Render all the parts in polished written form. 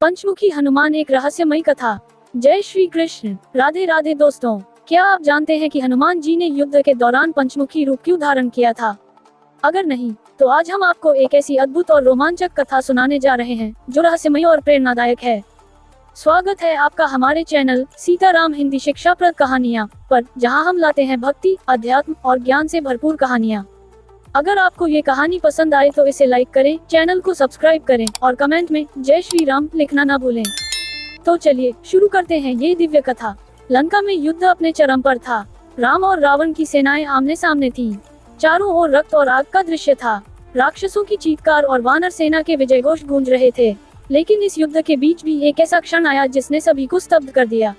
पंचमुखी हनुमान एक रहस्यमयी कथा। जय श्री कृष्ण। राधे राधे दोस्तों, क्या आप जानते हैं कि हनुमान जी ने युद्ध के दौरान पंचमुखी रूप क्यों धारण किया था? अगर नहीं, तो आज हम आपको एक ऐसी अद्भुत और रोमांचक कथा सुनाने जा रहे हैं जो रहस्यमयी और प्रेरणादायक है। स्वागत है आपका हमारे चैनल सीताराम हिंदी शिक्षाप्रद कहानियाँ पर, जहाँ हम लाते हैं भक्ति, अध्यात्म और ज्ञान से भरपूर कहानियाँ। अगर आपको ये कहानी पसंद आए तो इसे लाइक करें, चैनल को सब्सक्राइब करें और कमेंट में जय श्री राम लिखना ना भूलें। तो चलिए शुरू करते हैं ये दिव्य कथा। लंका में युद्ध अपने चरम पर था। राम और रावण की सेनाएं आमने सामने थीं। चारों ओर रक्त और आग का दृश्य था। राक्षसों की चीत्कार और वानर सेना के विजयघोष गूंज रहे थे। लेकिन इस युद्ध के बीच भी एक ऐसा क्षण आया जिसने सभी को स्तब्ध कर दिया।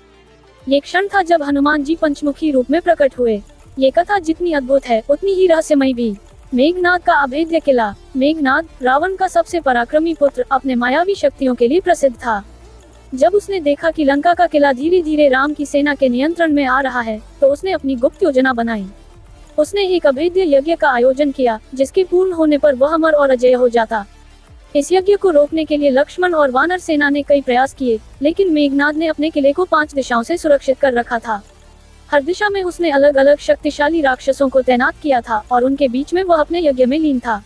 ये क्षण था जब हनुमान जी पंचमुखी रूप में प्रकट हुए। ये कथा जितनी अद्भुत है उतनी ही रहस्यमयी भी। मेघनाद का अभेद्य किला। मेघनाद, रावण का सबसे पराक्रमी पुत्र, अपने मायावी शक्तियों के लिए प्रसिद्ध था। जब उसने देखा कि लंका का किला धीरे धीरे राम की सेना के नियंत्रण में आ रहा है, तो उसने अपनी गुप्त योजना बनाई। उसने एक अभेद्य यज्ञ का आयोजन किया, जिसके पूर्ण होने पर वह अमर और अजय हो जाता। इस यज्ञ को रोकने के लिए लक्ष्मण और वानर सेना ने कई प्रयास किए, लेकिन मेघनाद ने अपने किले को 5 दिशाओं से सुरक्षित कर रखा था। हर दिशा में उसने अलग अलग शक्तिशाली राक्षसों को तैनात किया था और उनके बीच में वह अपने यज्ञ में लीन था।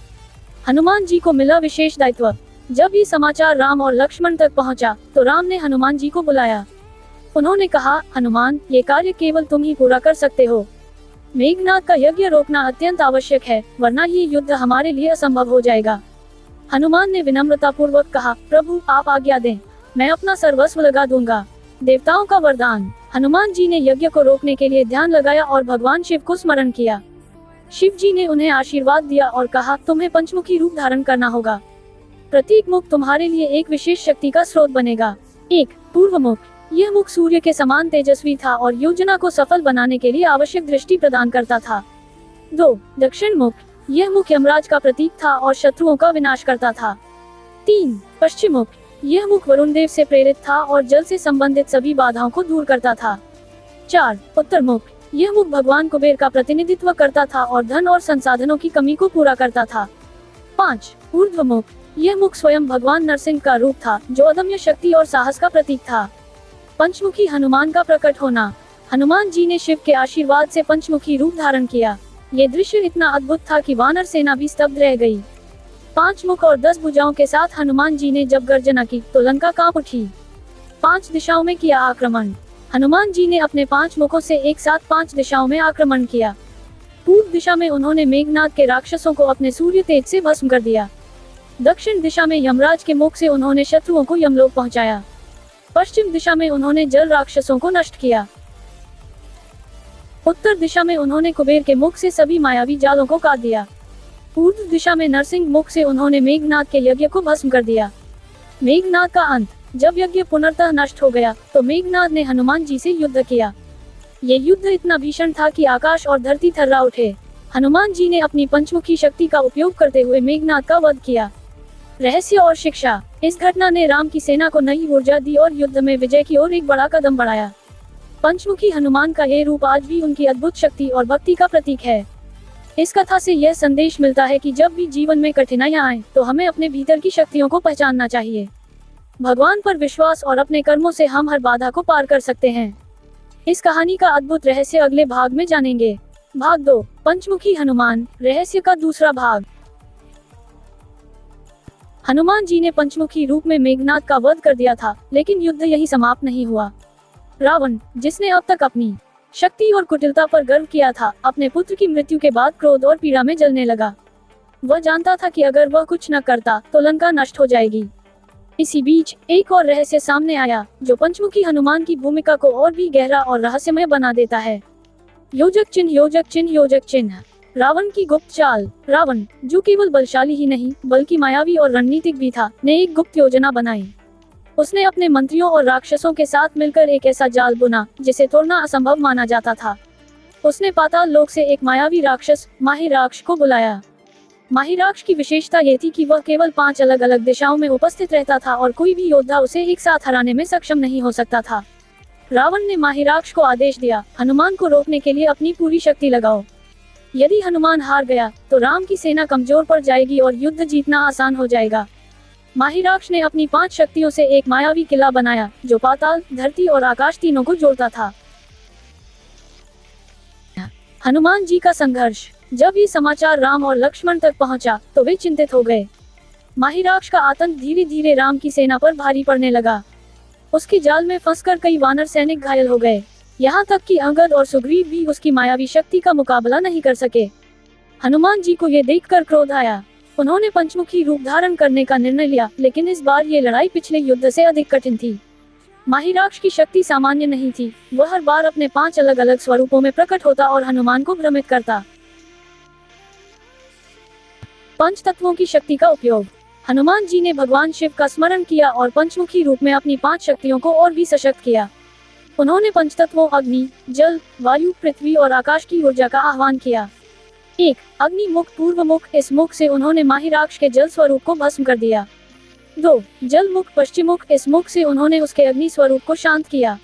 हनुमान जी को मिला विशेष दायित्व। जब ये समाचार राम और लक्ष्मण तक पहुंचा, तो राम ने हनुमान जी को बुलाया। उन्होंने कहा, हनुमान, ये कार्य केवल तुम ही पूरा कर सकते हो। मेघनाद का यज्ञ रोकना अत्यंत आवश्यक है, वरना ये युद्ध हमारे लिए असंभव हो जाएगा। हनुमान ने विनम्रता पूर्वक कहा, प्रभु आप आज्ञा दें, मैं अपना सर्वस्व लगा दूंगा। देवताओं का वरदान। हनुमान जी ने यज्ञ को रोकने के लिए ध्यान लगाया और भगवान शिव को स्मरण किया। शिव जी ने उन्हें आशीर्वाद दिया और कहा, तुम्हें पंचमुखी रूप धारण करना होगा। प्रत्येक मुख तुम्हारे लिए एक विशेष शक्ति का स्रोत बनेगा। 1. पूर्व मुख। यह मुख सूर्य के समान तेजस्वी था और योजना को सफल बनाने के लिए आवश्यक दृष्टि प्रदान करता था। 2. दक्षिण मुख। यह मुख यमराज का प्रतीक था और शत्रुओं का विनाश करता था। 3. पश्चिम मुख। यह मुख वरुण देव से प्रेरित था और जल से संबंधित सभी बाधाओं को दूर करता था। 4. उत्तर मुख। यह मुख भगवान कुबेर का प्रतिनिधित्व करता था और धन और संसाधनों की कमी को पूरा करता था। 5. ऊर्ध्व मुख। यह मुख स्वयं भगवान नरसिंह का रूप था, जो अदम्य शक्ति और साहस का प्रतीक था। पंचमुखी हनुमान का प्रकट होना। हनुमान जी ने शिव के आशीर्वाद से पंचमुखी रूप धारण किया। ये दृश्य इतना अद्भुत था कि वानर सेना भी स्तब्ध रह गई। 5 मुख और 10 भुजाओं के साथ हनुमान जी ने जब गर्जना की तो लंका कांप उठी। 5 दिशाओं में किया आक्रमण। हनुमान जी ने अपने 5 मुखों से एक साथ 5 दिशाओं में आक्रमण किया। पूर्व दिशा में उन्होंने मेघनाद के राक्षसों को अपने सूर्य तेज से भस्म कर दिया। दक्षिण दिशा में यमराज के मुख से उन्होंने शत्रुओं को यमलोक पहुंचाया। पश्चिम दिशा में उन्होंने जल राक्षसों को नष्ट किया। उत्तर दिशा में उन्होंने कुबेर के मुख से सभी मायावी जालों को काट दिया। पूर्व दिशा में नरसिंह मुख से उन्होंने मेघनाद के यज्ञ को भस्म कर दिया। मेघनाद का अंत। जब यज्ञ पुनर्तः नष्ट हो गया, तो मेघनाद ने हनुमान जी से युद्ध किया। ये युद्ध इतना भीषण था कि आकाश और धरती थर्रा उठे। हनुमान जी ने अपनी पंचमुखी शक्ति का उपयोग करते हुए मेघनाद का वध किया। रहस्य और शिक्षा। इस घटना ने राम की सेना को नई ऊर्जा दी और युद्ध में विजय की ओर एक बड़ा कदम बढ़ाया। पंचमुखी हनुमान का ये रूप आज भी उनकी अद्भुत शक्ति और भक्ति का प्रतीक है। इस कथा से यह संदेश मिलता है कि जब भी जीवन में कठिनाइयां आएं, तो हमें अपने भीतर की शक्तियों को पहचानना चाहिए। भगवान पर विश्वास और अपने कर्मों से हम हर बाधा को पार कर सकते हैं। इस कहानी का अद्भुत रहस्य अगले भाग में जानेंगे। भाग 2, पंचमुखी हनुमान, रहस्य का दूसरा भाग। हनुमान जी ने पंचमुखी रूप में मेघनाद का वध कर दिया था, लेकिन युद्ध यही समाप्त नहीं हुआ। रावण, जिसने अब तक अपनी शक्ति और कुटिलता पर गर्व किया था, अपने पुत्र की मृत्यु के बाद क्रोध और पीड़ा में जलने लगा। वह जानता था कि अगर वह कुछ न करता तो लंका नष्ट हो जाएगी। इसी बीच एक और रहस्य सामने आया, जो पंचमुखी हनुमान की भूमिका को और भी गहरा और रहस्यमय बना देता है। योजक चिन्ह, योजक चिन्ह, योजक चिन्ह। रावण की गुप्त चाल। रावण, जो केवल बलशाली ही नहीं बल्कि मायावी और रणनीतिक भी था, ने एक गुप्त योजना बनाई। उसने अपने मंत्रियों और राक्षसों के साथ मिलकर एक ऐसा जाल बुना जिसे तोड़ना असंभव माना जाता था। उसने पाताल लोक से एक मायावी राक्षस माहिराक्ष को बुलाया। माहिराक्ष की विशेषता ये थी कि वह केवल 5 अलग अलग दिशाओं में उपस्थित रहता था और कोई भी योद्धा उसे एक साथ हराने में सक्षम नहीं हो सकता था। रावण ने माहिराक्ष को आदेश दिया, हनुमान को रोकने के लिए अपनी पूरी शक्ति लगाओ। यदि हनुमान हार गया तो राम की सेना कमजोर पड़ जाएगी और युद्ध जीतना आसान हो जाएगा। माहिराक्ष ने अपनी 5 शक्तियों से एक मायावी किला बनाया जो पाताल, धरती और आकाश तीनों को जोड़ता था। हनुमान जी का संघर्ष। जब ये समाचार राम और लक्ष्मण तक पहुंचा तो वे चिंतित हो गए। माहिराक्ष का आतंक धीरे धीरे राम की सेना पर भारी पड़ने लगा। उसके जाल में फंसकर कई वानर सैनिक घायल हो गए। यहाँ तक कि अंगद और सुग्रीव भी उसकी मायावी शक्ति का मुकाबला नहीं कर सके। हनुमान जी को ये देखकर क्रोध आया। उन्होंने पंचमुखी रूप धारण करने का निर्णय लिया, लेकिन इस बार ये लड़ाई पिछले युद्ध से अधिक कठिन थी। माहिराक्ष की शक्ति सामान्य नहीं थी। वह हर बार अपने 5 अलग अलग स्वरूपों में प्रकट होता और हनुमान को भ्रमित करता। पंच तत्वों की शक्ति का उपयोग। हनुमान जी ने भगवान शिव का स्मरण किया और पंचमुखी रूप में अपनी 5 शक्तियों को और भी सशक्त किया। उन्होंने पंचतत्वों अग्नि, जल, वायु, पृथ्वी और आकाश की ऊर्जा का आह्वान किया। 1. अग्नि मुख पूर्व मुख। इस मुख से उन्होंने माहिराक्ष के जल स्वरूप को भस्म कर दिया। 2. जल मुख पश्चिम मुख। इस मुख से उन्होंने उसके अग्नि स्वरूप को शांत किया।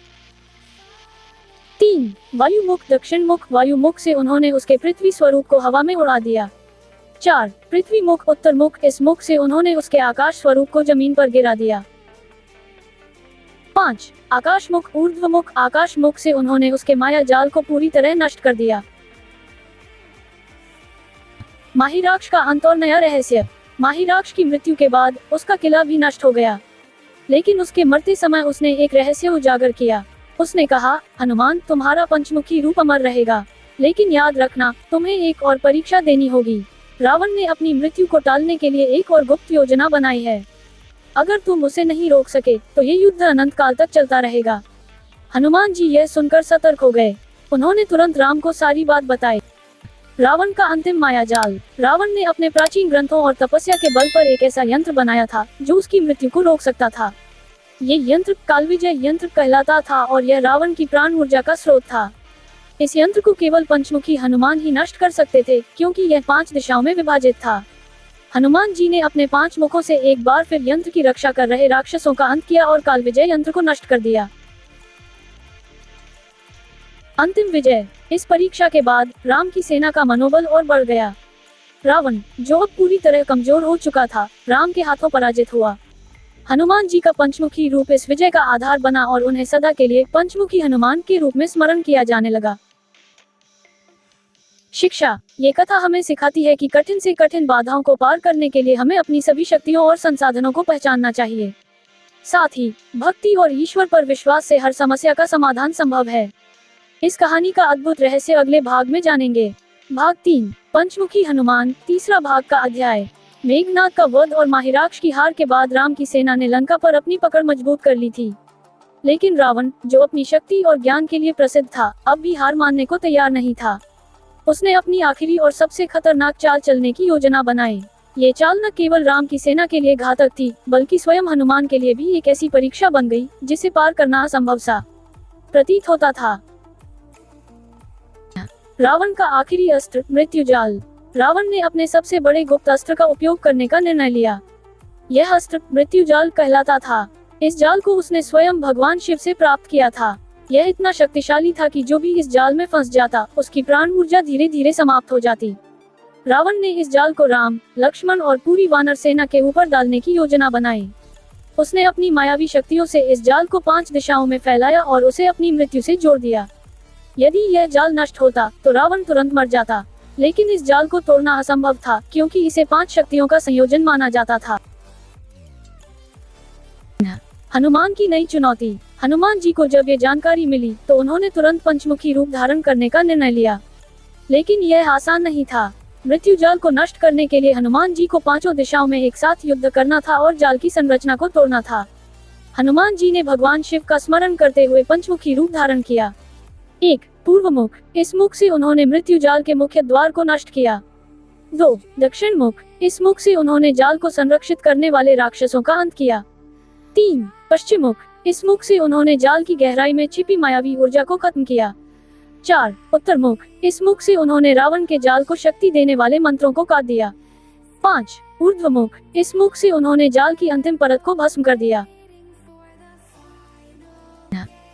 3. वायु मुख दक्षिण मुख। वायु मुख से उन्होंने उसके पृथ्वी स्वरूप को हवा में उड़ा दिया। 4. पृथ्वी मुख उत्तर मुख। इस मुख से उन्होंने उसके आकाश स्वरूप को जमीन पर गिरा दिया। 5. आकाश मुख ऊर्ध्व मुख। आकाश मुख से उन्होंने उसके माया जाल को पूरी तरह नष्ट कर दिया। माहिराक्ष का अंत और नया रहस्य। माहिराक्ष की मृत्यु के बाद उसका किला भी नष्ट हो गया, लेकिन उसके मरते समय उसने एक रहस्य उजागर किया। उसने कहा, हनुमान, तुम्हारा पंचमुखी रूप अमर रहेगा, लेकिन याद रखना, तुम्हें एक और परीक्षा देनी होगी। रावण ने अपनी मृत्यु को टालने के लिए एक और गुप्त योजना बनाई है। अगर तुम उसे नहीं रोक सके तो ये युद्ध अनंत काल तक चलता रहेगा। हनुमान जी यह सुनकर सतर्क हो गए। उन्होंने तुरंत राम को सारी बात बताई। रावण का अंतिम माया जाल। रावण ने अपने प्राचीन ग्रंथों और तपस्या के बल पर एक ऐसा यंत्र बनाया था जो उसकी मृत्यु को रोक सकता था। ये यंत्र कालविजय यंत्र कहलाता था और यह रावण की प्राण ऊर्जा का स्रोत था। इस यंत्र को केवल पंचमुखी हनुमान ही नष्ट कर सकते थे, क्योंकि यह 5 दिशाओं में विभाजित था। हनुमान जी ने अपने 5 मुखों से एक बार फिर यंत्र की रक्षा कर रहे राक्षसों का अंत किया और कालविजय यंत्र को नष्ट कर दिया। अंतिम विजय। इस परीक्षा के बाद राम की सेना का मनोबल और बढ़ गया। रावण, जो अब पूरी तरह कमजोर हो चुका था, राम के हाथों पराजित हुआ। हनुमान जी का पंचमुखी रूप इस विजय का आधार बना और उन्हें सदा के लिए पंचमुखी हनुमान के रूप में स्मरण किया जाने लगा। शिक्षा। ये कथा हमें सिखाती है कि कठिन से कठिन बाधाओं को पार करने के लिए हमें अपनी सभी शक्तियों और संसाधनों को पहचानना चाहिए। साथ ही भक्ति और ईश्वर पर विश्वास से हर समस्या का समाधान संभव है। इस कहानी का अद्भुत रहस्य अगले भाग में जानेंगे। भाग 3, पंचमुखी हनुमान, तीसरा भाग का अध्याय। मेघनाद का वध और माहिराक्ष की हार के बाद राम की सेना ने लंका पर अपनी पकड़ मजबूत कर ली थी, लेकिन रावण, जो अपनी शक्ति और ज्ञान के लिए प्रसिद्ध था, अब भी हार मानने को तैयार नहीं था। उसने अपनी आखिरी और सबसे खतरनाक चाल चलने की योजना बनाई। ये चाल न केवल राम की सेना के लिए घातक थी, बल्कि स्वयं हनुमान के लिए भी एक ऐसी परीक्षा बन गई जिसे पार करना असंभव सा प्रतीत होता था। रावण का आखिरी अस्त्र, मृत्यु जाल। रावण ने अपने सबसे बड़े गुप्त अस्त्र का उपयोग करने का निर्णय लिया। यह अस्त्र मृत्यु जाल कहलाता था। इस जाल को उसने स्वयं भगवान शिव से प्राप्त किया था। यह इतना शक्तिशाली था कि जो भी इस जाल में फंस जाता, उसकी प्राण ऊर्जा धीरे धीरे समाप्त हो जाती। रावण ने इस जाल को राम, लक्ष्मण और पूरी वानर सेना के ऊपर डालने की योजना बनाई। उसने अपनी मायावी शक्तियों से इस जाल को 5 दिशाओं में फैलाया और उसे अपनी मृत्यु से जोड़ दिया। यदि यह जाल नष्ट होता तो रावण तुरंत मर जाता, लेकिन इस जाल को तोड़ना असंभव था, क्योंकि इसे 5 शक्तियों का संयोजन माना जाता था। हनुमान की नई चुनौती। हनुमान जी को जब ये जानकारी मिली तो उन्होंने तुरंत पंचमुखी रूप धारण करने का निर्णय लिया, लेकिन यह आसान नहीं था। मृत्यु जाल को नष्ट करने के लिए हनुमान जी को 5 दिशाओं में एक साथ युद्ध करना था और जाल की संरचना को तोड़ना था। हनुमान जी ने भगवान शिव का स्मरण करते हुए पंचमुखी रूप धारण किया। 1. पूर्व मुख। इस मुख से उन्होंने मृत्यु जाल के मुख्य द्वार को नष्ट किया। 2. दक्षिण मुख। इस मुख से उन्होंने जाल को संरक्षित करने वाले राक्षसों का अंत किया। 3. पश्चिम मुख। इस मुख से उन्होंने जाल की गहराई में छिपी मायावी ऊर्जा को खत्म किया। 4. उत्तर मुख। इस मुख से उन्होंने रावण के जाल को शक्ति देने वाले मंत्रों को काट दिया। 5. ऊर्ध्व मुख। इस मुख से उन्होंने जाल की अंतिम परत को भस्म कर दिया।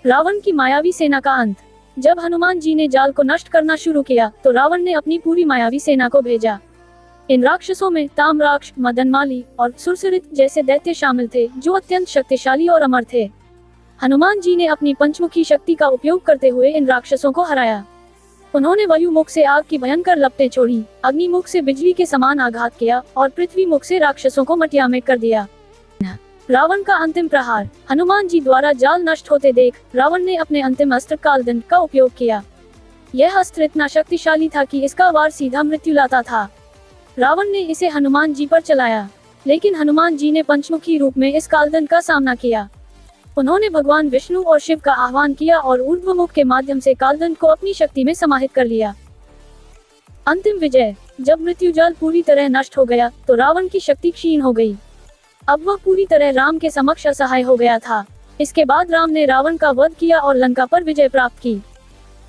रावण की मायावी सेना का अंत। जब हनुमान जी ने जाल को नष्ट करना शुरू किया तो रावण ने अपनी पूरी मायावी सेना को भेजा। इन राक्षसों में ताम्राक्ष, मदनमाली और सुरसरित जैसे दैत्य शामिल थे, जो अत्यंत शक्तिशाली और अमर थे। हनुमान जी ने अपनी पंचमुखी शक्ति का उपयोग करते हुए इन राक्षसों को हराया। उन्होंने वायु मुख से आग की भयंकर लपटें छोड़ी, अग्नि मुख से बिजली के समान आघात किया और पृथ्वी मुख से राक्षसों को मटिया में कर दिया। रावण का अंतिम प्रहार। हनुमान जी द्वारा जाल नष्ट होते देख रावण ने अपने अंतिम अस्त्र कालदंड का उपयोग किया। यह अस्त्र इतना शक्तिशाली था कि इसका वार सीधा मृत्यु लाता था। रावण ने इसे हनुमान जी पर चलाया, लेकिन हनुमान जी ने पंचमुखी रूप में इस कालदंड का सामना किया। उन्होंने भगवान विष्णु और शिव का आह्वान किया और ऊर्ध्वमुख के माध्यम से कालदंड को अपनी शक्ति में समाहित कर लिया। अंतिम विजय। जब मृत्यु जाल पूरी तरह नष्ट हो गया तो रावण की शक्ति क्षीण हो गई। अब वह पूरी तरह राम के समक्ष असहाय हो गया था। इसके बाद राम ने रावण का वध किया और लंका पर विजय प्राप्त की।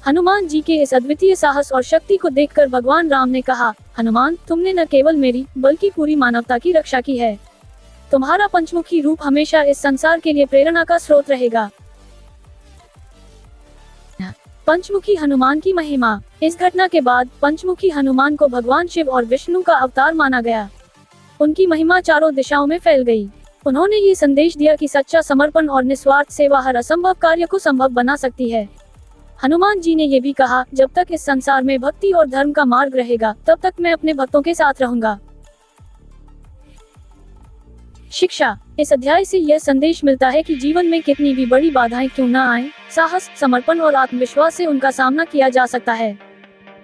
हनुमान जी के इस अद्वितीय साहस और शक्ति को देखकर भगवान राम ने कहा, हनुमान, तुमने न केवल मेरी बल्कि पूरी मानवता की रक्षा की है। तुम्हारा पंचमुखी रूप हमेशा इस संसार के लिए प्रेरणा का स्रोत रहेगा। पंचमुखी हनुमान की महिमा। इस घटना के बाद पंचमुखी हनुमान को भगवान शिव और विष्णु का अवतार माना गया। उनकी महिमा चारों दिशाओं में फैल गई। उन्होंने ये संदेश दिया कि सच्चा समर्पण और निस्वार्थ सेवा हर असंभव कार्य को संभव बना सकती है। हनुमान जी ने ये भी कहा, जब तक इस संसार में भक्ति और धर्म का मार्ग रहेगा, तब तक मैं अपने भक्तों के साथ रहूंगा। शिक्षा। इस अध्याय से यह संदेश मिलता है कि जीवन में कितनी भी बड़ी बाधाएं क्यों न आए, साहस, समर्पण और आत्मविश्वास से उनका सामना किया जा सकता है।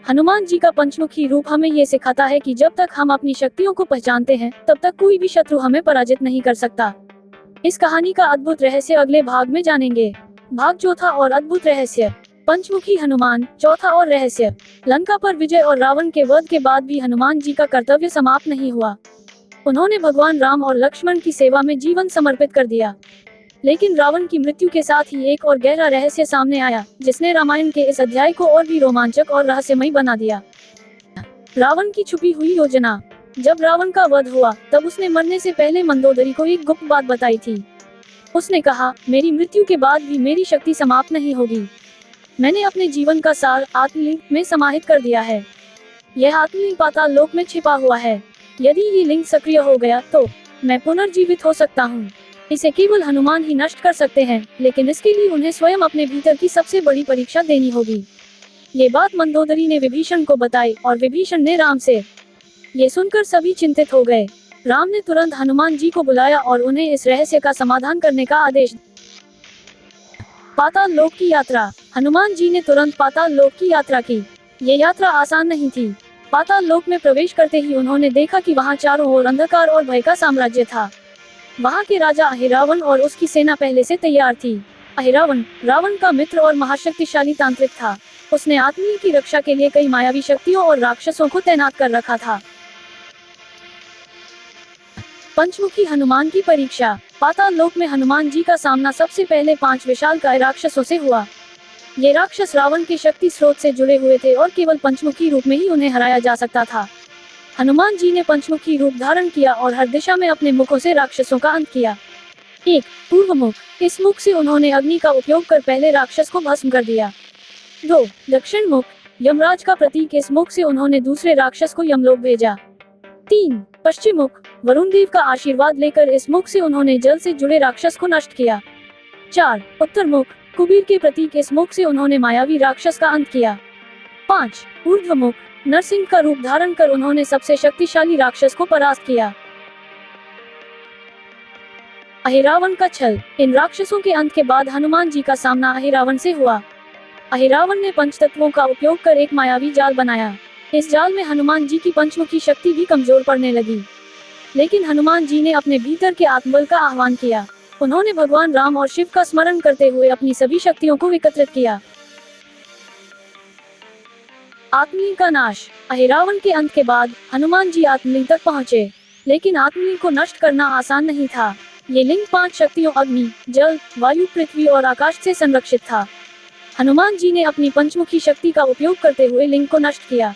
हनुमान जी का पंचमुखी रूप हमें ये सिखाता है कि जब तक हम अपनी शक्तियों को पहचानते हैं, तब तक कोई भी शत्रु हमें पराजित नहीं कर सकता। इस कहानी का अद्भुत रहस्य अगले भाग में जानेंगे। भाग चौथा और अद्भुत रहस्य। पंचमुखी हनुमान। चौथा और रहस्य। लंका पर विजय और रावण के वध के बाद भी हनुमान जी का कर्तव्य समाप्त नहीं हुआ। उन्होंने भगवान राम और लक्ष्मण की सेवा में जीवन समर्पित कर दिया। लेकिन रावण की मृत्यु के साथ ही एक और गहरा रहस्य सामने आया, जिसने रामायण के इस अध्याय को और भी रोमांचक और रहस्यमयी बना दिया। रावण की छुपी हुई योजना। जब रावण का वध हुआ, तब उसने मरने से पहले मंदोदरी को एक गुप्त बात बताई थी। उसने कहा, मेरी मृत्यु के बाद भी मेरी शक्ति समाप्त नहीं होगी। मैंने अपने जीवन का सार आत्मलिंग में समाहित कर दिया है। यह आत्मलिंग पाताल लोक में छिपा हुआ है। यदि ये लिंग सक्रिय हो गया तो मैं पुनर्जीवित हो सकता हूँ। इसे केवल हनुमान ही नष्ट कर सकते हैं, लेकिन इसके लिए उन्हें स्वयं अपने भीतर की सबसे बड़ी परीक्षा देनी होगी। ये बात मंदोदरी ने विभीषण को बताई और विभीषण ने राम से। ये सुनकर सभी चिंतित हो गए। राम ने तुरंत हनुमान जी को बुलाया और उन्हें इस रहस्य का समाधान करने का आदेश। पाताल लोक की यात्रा। हनुमान जी ने तुरंत पाताल लोक की यात्रा की। ये यात्रा आसान नहीं थी। पाताल लोक में प्रवेश करते ही उन्होंने देखा कि वहां चारों ओर अंधकार और भय का साम्राज्य था। वहां के राजा अहिरावण और उसकी सेना पहले से तैयार थी। अहिरावण रावण का मित्र और महाशक्तिशाली तांत्रिक था। उसने आत्मी की रक्षा के लिए कई मायावी शक्तियों और राक्षसों को तैनात कर रखा था। पंचमुखी हनुमान की परीक्षा। पाताल लोक में हनुमान जी का सामना सबसे पहले 5 विशालकाय राक्षसों से हुआ। ये राक्षस रावण के शक्ति स्रोत से जुड़े हुए थे और केवल पंचमुखी रूप में ही उन्हें हराया जा सकता था। हनुमान जी ने पंचमुखी रूप धारण किया और हर दिशा में अपने मुखों से राक्षसों का अंत किया। 1. पूर्व मुख। इस मुख से उन्होंने अग्नि का उपयोग कर पहले राक्षस को भस्म कर दिया। 2. दक्षिण मुख। यमराज का प्रतीक इस मुख से उन्होंने दूसरे राक्षस को यमलोक भेजा। 3. पश्चिम मुख। वरुण देव का आशीर्वाद लेकर इस मुख से उन्होंने जल से जुड़े राक्षस को नष्ट किया। 4. उत्तर मुख। कुबेर के प्रतीक इस मुख से उन्होंने मायावी राक्षस का अंत किया। 5. ऊर्ध्व मुख। नरसिंह का रूप धारण कर उन्होंने सबसे शक्तिशाली राक्षस को परास्त किया। अहिरावण का छल। इन राक्षसों के अंत के बाद हनुमान जी का सामना अहिरावण से हुआ। अहिरावण ने पंचतत्वों का उपयोग कर एक मायावी जाल बनाया। इस जाल में हनुमान जी की पंचमुखी शक्ति भी कमजोर पड़ने लगी। लेकिन हनुमान जी ने अपने भीतर के आत्मबल का आह्वान किया। उन्होंने भगवान राम और शिव का स्मरण करते हुए अपनी सभी शक्तियों को एकत्रित किया। आत्मलिंग का नाश। अहिरावण के अंत के बाद हनुमान जी आत्मलिंग तक पहुँचे, लेकिन आत्मलिंग को नष्ट करना आसान नहीं था। ये लिंग 5 शक्तियों अग्नि, जल, वायु, पृथ्वी और आकाश से संरक्षित था। हनुमान जी ने अपनी पंचमुखी शक्ति का उपयोग करते हुए लिंग को नष्ट किया।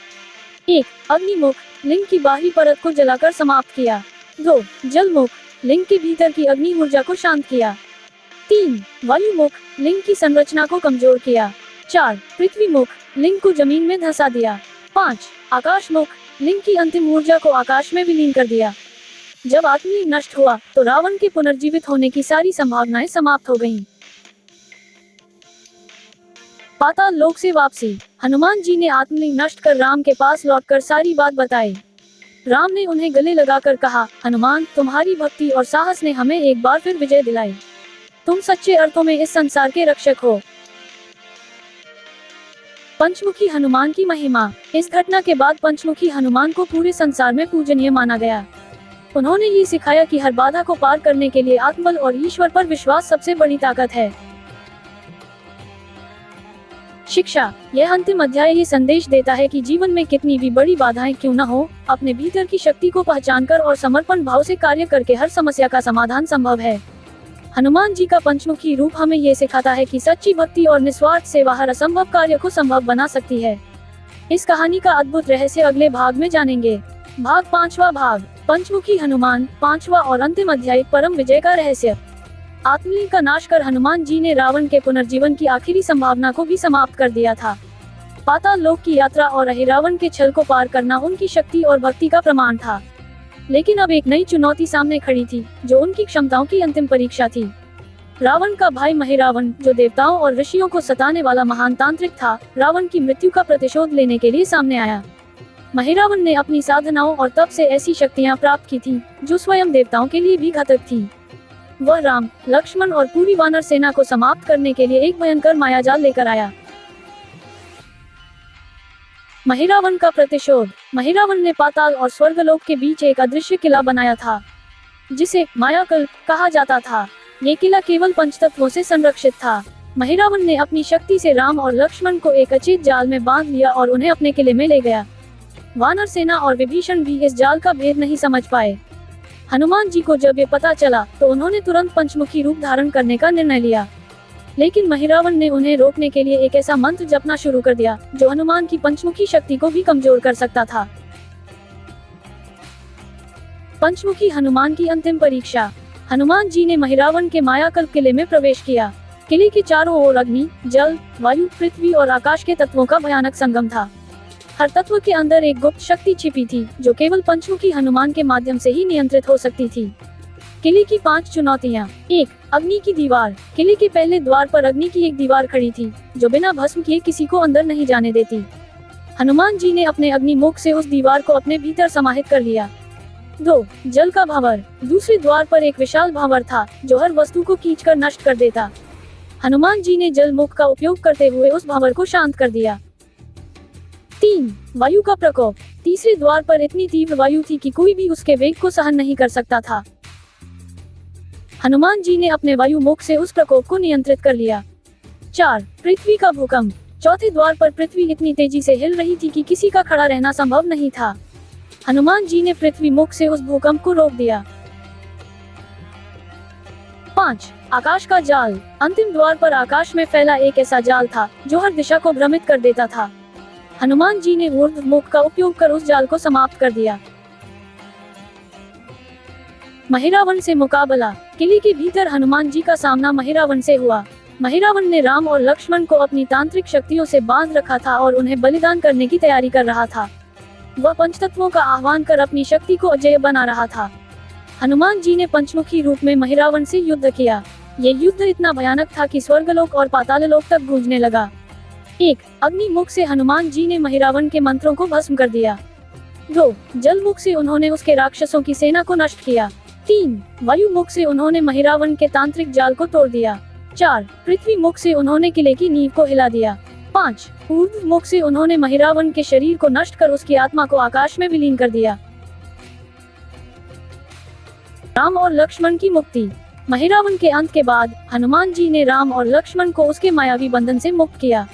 1. अग्निमुख। लिंग की बाहरी परत को जलाकर समाप्त किया। 2. जलमुख। लिंग के भीतर की अग्नि ऊर्जा को शांत किया। 3. वायुमुख। लिंग की संरचना को कमजोर किया। 4. पृथ्वी मुख। लिंग को जमीन में धंसा दिया। 5. आकाश मुख। लिंग की अंतिम ऊर्जा को आकाश में विलीन कर दिया। जब आत्मलिंग नष्ट हुआ तो रावण के पुनर्जीवित होने की सारी संभावनाएं समाप्त हो गईं। पाताल लोक से वापसी। हनुमान जी ने आत्मलिंग नष्ट कर राम के पास लौटकर सारी बात बताई। राम ने उन्हें गले लगाकर कहा, हनुमान, तुम्हारी भक्ति और साहस ने हमें एक बार फिर विजय दिलाई। तुम सच्चे अर्थों में इस संसार के रक्षक हो। पंचमुखी हनुमान की महिमा। इस घटना के बाद पंचमुखी हनुमान को पूरे संसार में पूजनीय माना गया। उन्होंने ये सिखाया कि हर बाधा को पार करने के लिए आत्मबल और ईश्वर पर विश्वास सबसे बड़ी ताकत है। शिक्षा। यह अंतिम अध्याय ये संदेश देता है कि जीवन में कितनी भी बड़ी बाधाएं क्यों न हो, अपने भीतर की शक्ति को पहचानकर और समर्पण भाव से कार्य करके हर समस्या का समाधान संभव है। हनुमान जी का पंचमुखी रूप हमें ये सिखाता है कि सच्ची भक्ति और निस्वार्थ सेवा हर असंभव कार्य को संभव बना सकती है। इस कहानी का अद्भुत रहस्य अगले भाग में जानेंगे। भाग 5वां भाग, पंचमुखी हनुमान, 5वां और अंतिम अध्याय, परम विजय का रहस्य। आत्मलिंग का नाश कर हनुमान जी ने रावण के पुनर्जीवन की आखिरी संभावना को भी समाप्त कर दिया था। पाताल लोक की यात्रा और रावण के छल को पार करना उनकी शक्ति और भक्ति का प्रमाण था। लेकिन अब एक नई चुनौती सामने खड़ी थी, जो उनकी क्षमताओं की अंतिम परीक्षा थी। रावण का भाई महिरावण, जो देवताओं और ऋषियों को सताने वाला महान तांत्रिक था, रावण की मृत्यु का प्रतिशोध लेने के लिए सामने आया। महिरावण ने अपनी साधनाओं और तप से ऐसी शक्तियां प्राप्त की थी, जो स्वयं देवताओं के लिए भी घातक थी। वह राम, लक्ष्मण और पूरी वानर सेना को समाप्त करने के लिए एक भयंकर मायाजाल लेकर आया। महिरावण का प्रतिशोध। महिरावण ने पाताल और स्वर्गलोक के बीच एक अदृश्य किला बनाया था, जिसे मायाकल्प कहा जाता था। ये किला केवल पंचतत्वों से संरक्षित था। महिरावण ने अपनी शक्ति से राम और लक्ष्मण को एक अचेत जाल में बांध लिया और उन्हें अपने किले में ले गया। वानर सेना और विभीषण भी इस जाल का भेद नहीं समझ पाए। हनुमान जी को जब ये पता चला तो उन्होंने तुरंत पंचमुखी रूप धारण करने का निर्णय लिया। लेकिन महिरावण ने उन्हें रोकने के लिए एक ऐसा मंत्र जपना शुरू कर दिया, जो हनुमान की पंचमुखी शक्ति को भी कमजोर कर सकता था। पंचमुखी हनुमान की अंतिम परीक्षा। हनुमान जी ने महिरावण के मायाकल्प किले में प्रवेश किया। किले के चारों ओर अग्नि, जल, वायु, पृथ्वी और आकाश के तत्वों का भयानक संगम था। हर तत्व के अंदर एक गुप्त शक्ति छिपी थी, जो केवल पंचमुखी हनुमान के माध्यम से ही नियंत्रित हो सकती थी। किले की 5 चुनौतियाँ। 1. अग्नि की दीवार। किले के पहले द्वार पर अग्नि की एक दीवार खड़ी थी, जो बिना भस्म किए किसी को अंदर नहीं जाने देती। हनुमान जी ने अपने अग्नि मुख से उस दीवार को अपने भीतर समाहित कर लिया। 2. जल का भंवर। दूसरे द्वार पर एक विशाल भंवर था, जो हर वस्तु को खींचकर नष्ट कर देता। हनुमान जी ने जल मुख का उपयोग करते हुए उस भंवर को शांत कर दिया। 3. वायु का प्रकोप। तीसरे द्वार पर इतनी तीव्र वायु थी कि कोई भी उसके वेग को सहन नहीं कर सकता था। हनुमान जी ने अपने वायु मुख से उस प्रकोप को नियंत्रित कर लिया। 4. पृथ्वी का भूकंप। चौथे द्वार पर पृथ्वी इतनी तेजी से हिल रही थी कि किसी का खड़ा रहना संभव नहीं था। हनुमान जी ने पृथ्वी मुख से उस भूकंप को रोक दिया। 5. आकाश का जाल। अंतिम द्वार पर आकाश में फैला एक ऐसा जाल था, जो हर दिशा को भ्रमित कर देता था। हनुमान जी ने ऊर्ध्व मुख का उपयोग कर उस जाल को समाप्त कर दिया। महिरावण से मुकाबला। किले के भीतर हनुमान जी का सामना महिरावण से हुआ। महिरावण ने राम और लक्ष्मण को अपनी तांत्रिक शक्तियों से बांध रखा था और उन्हें बलिदान करने की तैयारी कर रहा था। वह पंचतत्वों का आह्वान कर अपनी शक्ति को अजेय बना रहा था। हनुमान जी ने पंचमुखी रूप में महिरावण से युद्ध किया। ये युद्ध इतना भयानक था कि स्वर्गलोक और पाताललोक तक गूंजने लगा। 1. अग्नि मुख से हनुमान जी ने महिरावण के मंत्रों को भस्म कर दिया। 2. जल मुख से उन्होंने उसके राक्षसों की सेना को नष्ट किया। 3. वायु मुख से उन्होंने महिरावण के तांत्रिक जाल को तोड़ दिया। 4. पृथ्वी मुख से उन्होंने किले की नींव को हिला दिया। 5. ऊर्ध्व मुख से उन्होंने महिरावण के शरीर को नष्ट कर उसकी आत्मा को आकाश में विलीन कर दिया। राम और लक्ष्मण की मुक्ति। महिरावण के अंत के बाद हनुमान जी ने राम और लक्ष्मण को उसके मायावी बंधन से मुक्त किया।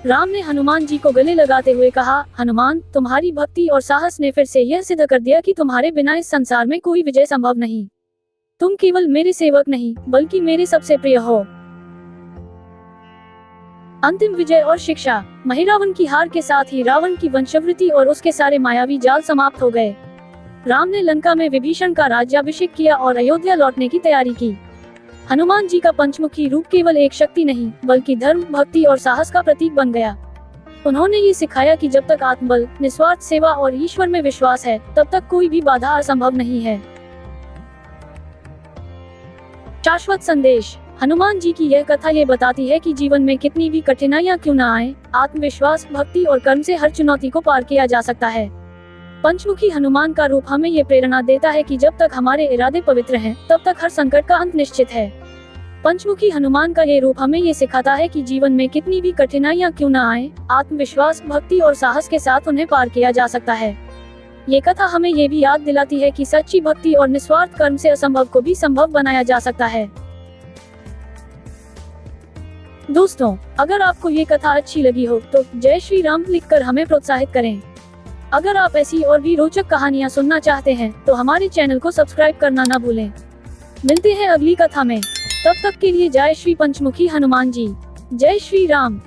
राम ने हनुमान जी को गले लगाते हुए कहा, हनुमान, तुम्हारी भक्ति और साहस ने फिर से यह सिद्ध कर दिया कि तुम्हारे बिना इस संसार में कोई विजय संभव नहीं। तुम केवल मेरे सेवक नहीं, बल्कि मेरे सबसे प्रिय हो। अंतिम विजय और शिक्षा। महिरावण की हार के साथ ही रावण की वंशवृत्ति और उसके सारे मायावी जाल समाप्त हो गए। राम ने लंका में विभीषण का राज्याभिषेक किया और अयोध्या लौटने की तैयारी की। हनुमान जी का पंचमुखी रूप केवल एक शक्ति नहीं, बल्कि धर्म, भक्ति और साहस का प्रतीक बन गया। उन्होंने ये सिखाया कि जब तक आत्मबल, निस्वार्थ सेवा और ईश्वर में विश्वास है, तब तक कोई भी बाधा असंभव नहीं है। शाश्वत संदेश। हनुमान जी की यह कथा ये बताती है कि जीवन में कितनी भी कठिनाइयां क्यों न आए, आत्मविश्वास, भक्ति और कर्म से हर चुनौती को पार किया जा सकता है। पंचमुखी हनुमान का रूप हमें ये प्रेरणा देता है कि जब तक हमारे इरादे पवित्र हैं, तब तक हर संकट का अंत निश्चित है। पंचमुखी हनुमान का ये रूप हमें ये सिखाता है कि जीवन में कितनी भी कठिनाइयां क्यों न आए, आत्मविश्वास, भक्ति और साहस के साथ उन्हें पार किया जा सकता है। ये कथा हमें ये भी याद दिलाती है कि सच्ची भक्ति और निस्वार्थ कर्म से असंभव को भी संभव बनाया जा सकता है। दोस्तों, अगर आपको ये कथा अच्छी लगी हो तो जय श्री राम लिखकर हमें प्रोत्साहित करें। अगर आप ऐसी और भी रोचक कहानियाँ सुनना चाहते हैं तो हमारे चैनल को सब्सक्राइब करना न भूलें। मिलते हैं अगली कथा में, तब तक के लिए जय श्री पंचमुखी हनुमान जी। जय श्री राम।